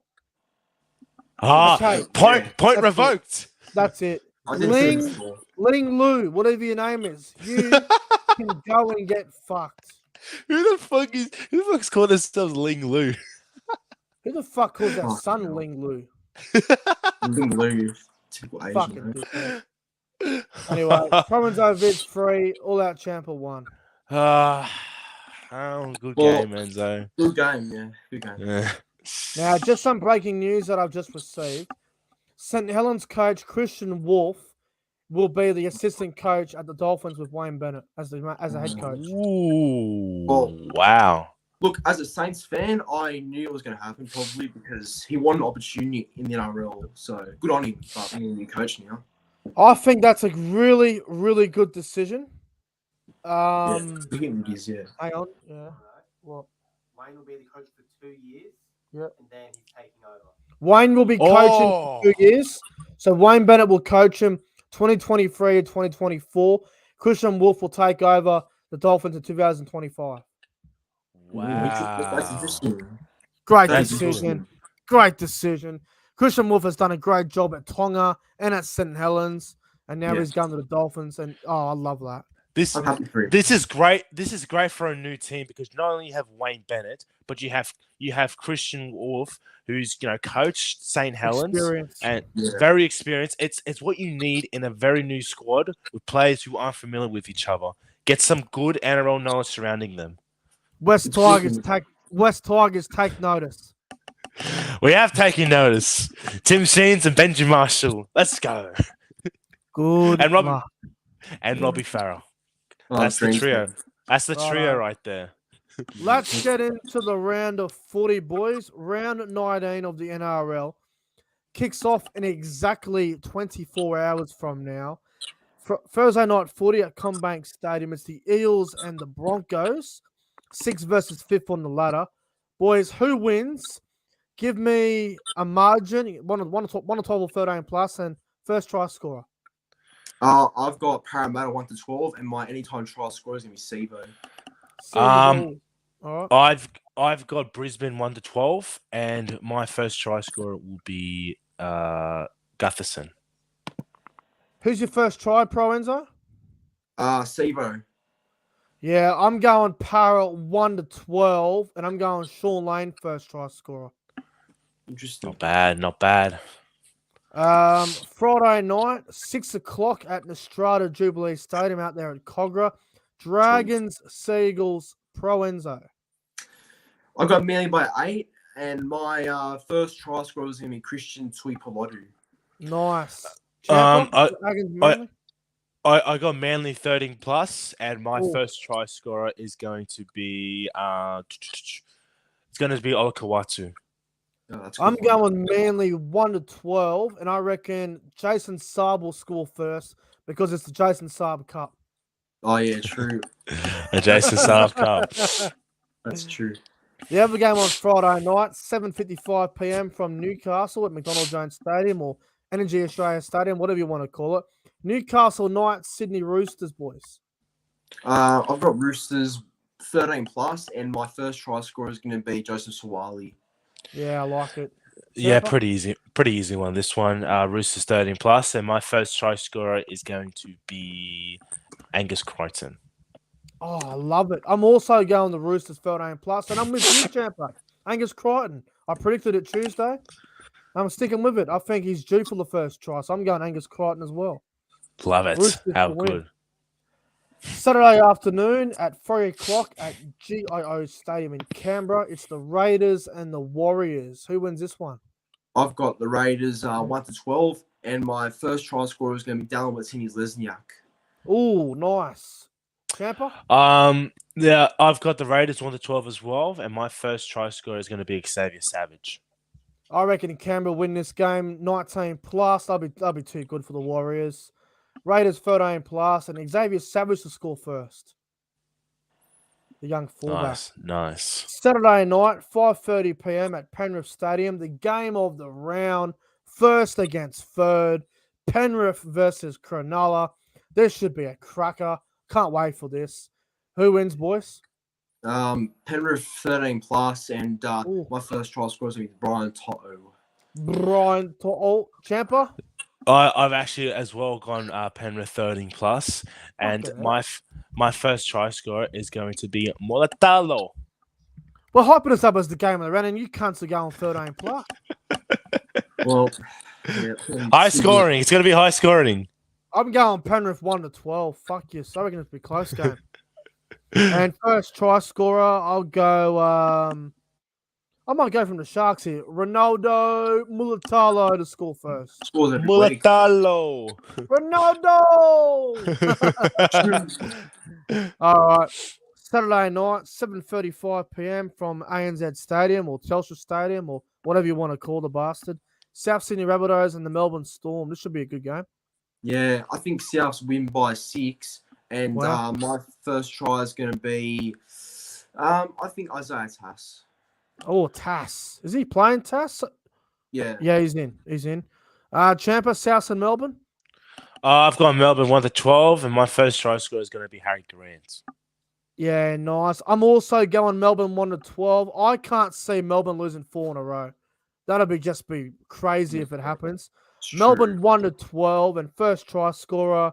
Point That's revoked. That's it. I didn't see the score. Ling Lu, whatever your name is, you can go and get fucked. Who the fuck's called themselves Ling Lu? Who the fuck calls their son Ling Lu? Ling Lu, typical Asian. Fucking dickhead. Anyway, ProEnzo Vidz 3, All Out Champa 1. Good game, Enzo. Good game, yeah. Good game. Yeah. Now, just some breaking news that I've just received. St. Helens coach Christian Wolf will be the assistant coach at the Dolphins with Wayne Bennett as a head coach. Ooh, Well, wow. Look, as a Saints fan, I knew it was going to happen probably because he won an opportunity in the NRL. So good on him for being a new coach now. I think that's a really, really good decision. I think it is, yeah. Hang on. Yeah. What? Wayne will be the coach for 2 years. Yep. And then he's taking over. Wayne will be coaching for 2 years. So Wayne Bennett will coach him 2023 and 2024. Christian Wolf will take over the Dolphins in 2025. Wow. That's interesting. Great That's decision. interesting. Great decision. Christian Wolf has done a great job at Tonga and at St. Helens, and now he's going to the Dolphins. And I love that. I'm happy for him. This is great. This is great for a new team because not only you have Wayne Bennett, but you have Christian Wolf, who's coached St. Helens and very experienced. It's what you need in a very new squad with players who aren't familiar with each other. Get some good NRL knowledge surrounding them. West Tigers take notice. We have taken notice. Tim Sheens and Benji Marshall. Let's go. Good. And Robbie Farrell. That's the trio. That's the trio right there. Let's get into the round of footy, boys. Round 19 of the NRL kicks off in exactly 24 hours from now. Thursday night footy at Combank Stadium. It's the Eels and the Broncos. 6 versus 5th on the ladder. Boys, who wins? Give me a margin, 1 to 12 or 13 plus, and first try scorer. I've got Parramatta 1 to 12, and my anytime try scorer is going to be Sevo. All right. I've got Brisbane 1 to 12, and my first try scorer will be Gutherson. Who's your first try, ProEnzo? Sevo. Yeah, I'm going Para 1 to 12, and I'm going Sean Lane first try scorer. Interesting. Not bad. Friday night, 6 o'clock at Nostrada Jubilee Stadium out there at Cogra. Dragons, Seagulls, ProEnzo. I got Manly by 8, and my first try scorer is going to be Christian Tuipulotu. Nice. I- Dragons, Manly? I got Manly 13 plus, and my Ooh. first try scorer is going to be it's going to be Olakawatu. Oh, that's a I'm good one. going Manly 1-12, and I reckon Jason Saab will score first because it's the Jason Saab Cup. Oh yeah, true. A Jason South Cup. That's true. The other game on Friday night, 7:55 p.m. from Newcastle at McDonald Jones Stadium or Energy Australia Stadium, whatever you want to call it. Newcastle Knights, Sydney Roosters, boys. I've got Roosters 13 plus, and my first try scorer is going to be Joseph Sawali. Yeah, I like it. Yeah, Champa? pretty easy one. This one, Roosters 13 plus, and my first try scorer is going to be Angus Crichton. Oh, I love it. I'm also going the Roosters 13 plus, and I'm with you, Champa. Angus Crichton. I predicted it Tuesday. I'm sticking with it. I think he's due for the first try, so I'm going Angus Crichton as well. Love it. Roosters How to win. good. Saturday afternoon at 3 o'clock at GIO Stadium in Canberra. It's the Raiders and the Warriors. Who wins this one? I've got the Raiders 1-12, and my first try scorer is going to be Dallin Watini-Lesniak. Ooh, nice. Champa? Yeah, I've got the Raiders 1-12 as well, and my first try scorer is going to be Xavier Savage. I reckon Canberra win this game 19 plus. That'll be too good for the Warriors. Raiders 13 plus, and Xavier Savage to score first. The young fullback. Nice. Saturday night, 5:30 p.m. at Penrith Stadium. The game of the round, first against third. Penrith versus Cronulla. This should be a cracker. Can't wait for this. Who wins, boys? Penrith 13 plus, and my first try scorer is going to be Brian Toto. Brian Toto. Champa? I've actually as well gone Penrith 13 plus, and my first try scorer is going to be Molatalo. Well, hyping us up as the game of the round, and you cunts are going 13 plus. Well, yeah, high scoring. It's going to be high scoring. I'm going Penrith 1-12. Fuck you. So I reckon it'll be a close game. And first try scorer, I'll go. I might go from the Sharks here. Ronaldo Mulatalo to score first. Mulatalo. Ronaldo. All right. Saturday night, 7:35 p.m. from ANZ Stadium or Telstra Stadium or whatever you want to call the bastard. South Sydney Rabbitohs and the Melbourne Storm. This should be a good game. Yeah, I think Souths win by 6, and my first try is going to be, I think Isaiah Tass. Oh, Tass. Is he playing Tass? Yeah. Yeah, he's in. Champa, South and Melbourne? I've got Melbourne 1-12, and my first try scorer is going to be Harry Durant. Yeah, nice. I'm also going Melbourne 1-12. I can't see Melbourne losing 4 in a row. That'll just be crazy if it happens. Melbourne 1-12, and first try scorer,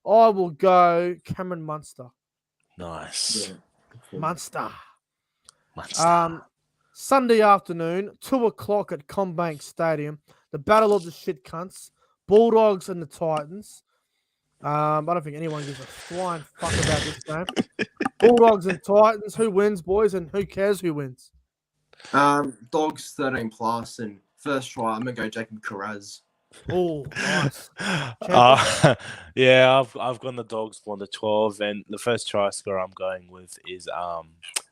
I will go Cameron Munster. Nice. Yeah. Munster. Munster. Sunday afternoon, 2 o'clock at Combank Stadium. The battle of the shit cunts. Bulldogs and the Titans. I don't think anyone gives a flying fuck about this game. Bulldogs and Titans. Who wins, boys? And who cares who wins? Dogs 13 plus, and first try, I'm going to go Jacob Carraz. Oh, nice. Yeah, I've gone the Dogs 1-12, and the first try scorer I'm going with is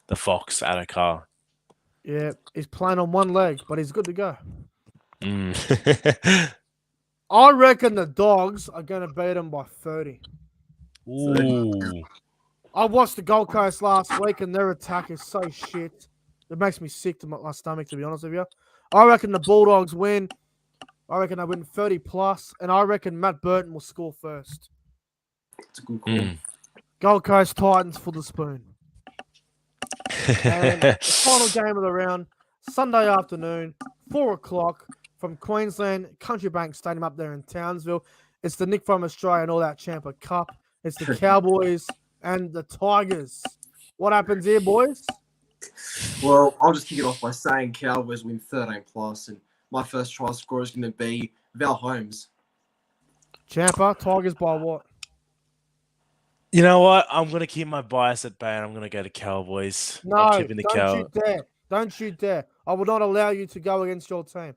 the Fox Adokar. Yeah, he's playing on one leg, but he's good to go. I reckon the Dogs are going to beat them by 30. Ooh. I watched the Gold Coast last week, and their attack is so shit. It makes me sick to my stomach, to be honest with you. I reckon the Bulldogs win. I reckon they win 30 plus, and I reckon Matt Burton will score first. It's a good call. Gold Coast Titans for the spoon. And the final game of the round, Sunday afternoon, 4 o'clock from Queensland Country Bank Stadium up there in Townsville. It's the Nick from Australia and all that CHAMPA Cup. It's the Cowboys and the Tigers. What happens here, boys? Well, I'll just kick it off by saying Cowboys win 13 plus, and my first try scorer is going to be Val Holmes. CHAMPA, Tigers by what? You know what? I'm going to keep my bias at bay, and I'm going to go to Cowboys. No, don't you dare. Don't you dare. I will not allow you to go against your team.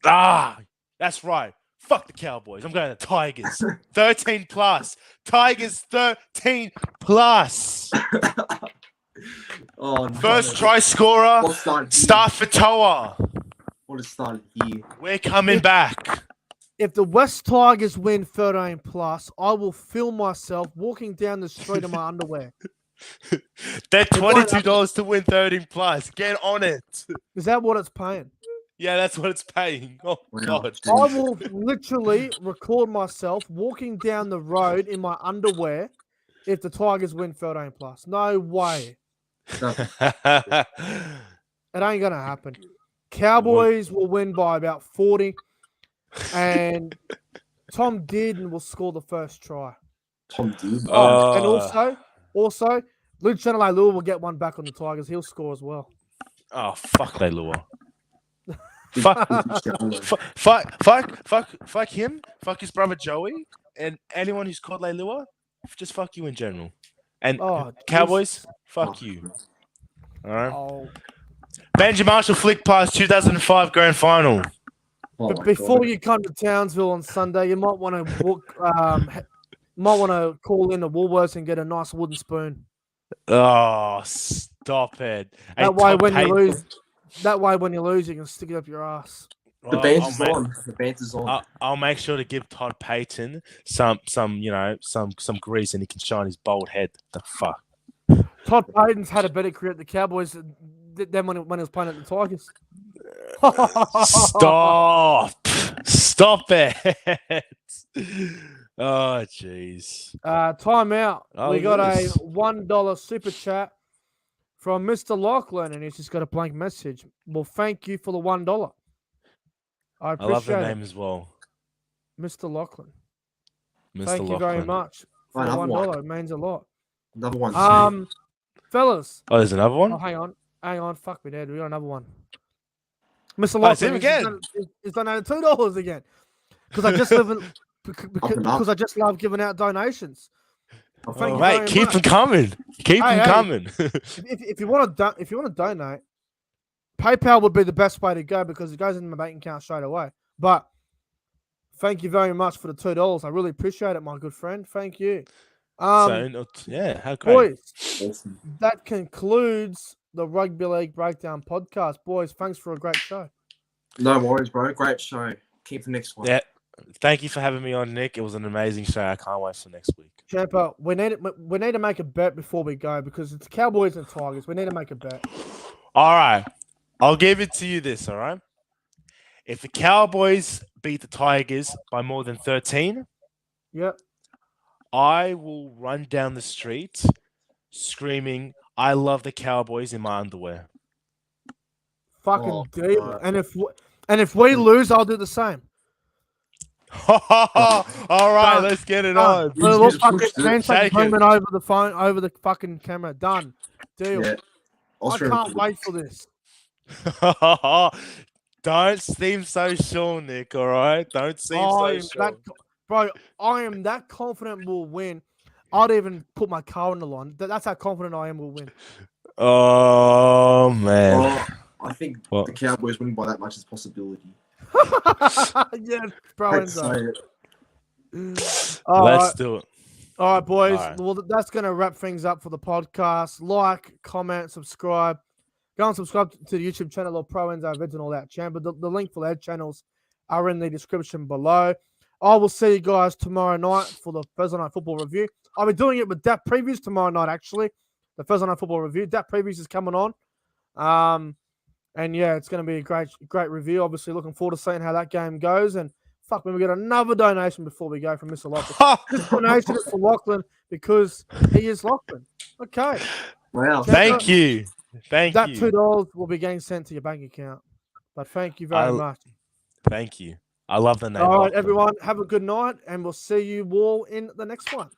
That's right. Fuck the Cowboys. I'm going to Tigers. 13 plus. Tigers 13 plus. Oh, no. First try scorer. What started here? Start for Toa. What has started here? We're coming back. If the West Tigers win 13 plus, I will film myself walking down the street in my underwear. They're $22 to win 13 plus. Get on it. Is that what it's paying? Yeah, that's what it's paying. Oh, Wow. God. I will literally record myself walking down the road in my underwear if the Tigers win 13 plus. No way. It ain't going to happen. Cowboys will win by about 40, and Tom Dearden will score the first try. Tom Dearden. And also, Luke Chanelay-Lua will get one back on the Tigers. He'll score as well. Oh, fuck Leilua. Fuck him. Fuck his brother Joey, and anyone who's called Leilua. Just fuck you in general. And Cowboys, fuck you. All right. Oh. Benji Marshall flick past 2005 grand final. But before you come to Townsville on Sunday, you might want to call in to Woolworths and get a nice wooden spoon. Oh, stop it! That way, when you lose, you can stick it up your ass. The banter's on. The banter's on. I'll make sure to give Todd Payton some grease, and he can shine his bald head. The fuck. Todd Payton's had a better career at the Cowboys than when he was playing at the Tigers. Stop it. Oh, jeez. Time out. We got yes. a $1 super chat from Mr. Lachlan, and he's just got a blank message. Well, thank you for the $1. I appreciate love the it. name as well. Mr. Lachlan. Mr. Thank you very much for the $1. It means a lot. Another one. Fellas. Oh, there's another one? Oh, hang on. Fuck me, Dad. We got another one. Mr. Lachlan he's donated $2 again. Because I just love giving out donations. Well, thank you very much. Keep them coming. Keep them coming. If you want to donate, PayPal would be the best way to go because it goes into my bank account straight away. But thank you very much for the $2. I really appreciate it, my good friend. Thank you. How great. Boys, that concludes the Rugby League Breakdown podcast. Boys, thanks for a great show. No worries, bro. Great show. Keep the next one. Yeah. Thank you for having me on, Nick. It was an amazing show. I can't wait for next week. Champa, we need to make a bet before we go because it's Cowboys and Tigers. We need to make a bet. All right. I'll give it to you this, all right? If the Cowboys beat the Tigers by more than 13, yep, I will run down the street screaming, I love the Cowboys in my underwear. Fucking deal. And if we lose, I'll do the same. All right, let's get it on. We'll handshake moment over the phone, over the fucking camera. Done. Deal. Yeah. I can't wait for this. Don't seem so sure, Nick. All right, don't seem so sure. Bro, I am that confident we'll win. I'd even put my car on the line. That's how confident I am we'll win. Oh man. I think the Cowboys winning by that much is a possibility. Yeah, ProEnzo. Let's do it. All right, boys. All right. Well, that's going to wrap things up for the podcast. Like, comment, subscribe. Go and subscribe to the YouTube channel of ProEnzo, Vidz, and all that, Champa. The link for their channels are in the description below. I will see you guys tomorrow night for the Thursday Night Football review. I'll be doing it with Dat Previews tomorrow night, actually. The Thursday Night Football review. Dat Previews is coming on. And yeah, it's going to be a great review. Obviously, looking forward to seeing how that game goes. And fuck, when we get another donation before we go from Mr. Lachlan. This donation is for Lachlan because he is Lachlan. Okay. Wow. Thank you. That $2 will be getting sent to your bank account. But thank you very much. Thank you. I love the name. All right, everyone. Have a good night, and we'll see you all in the next one.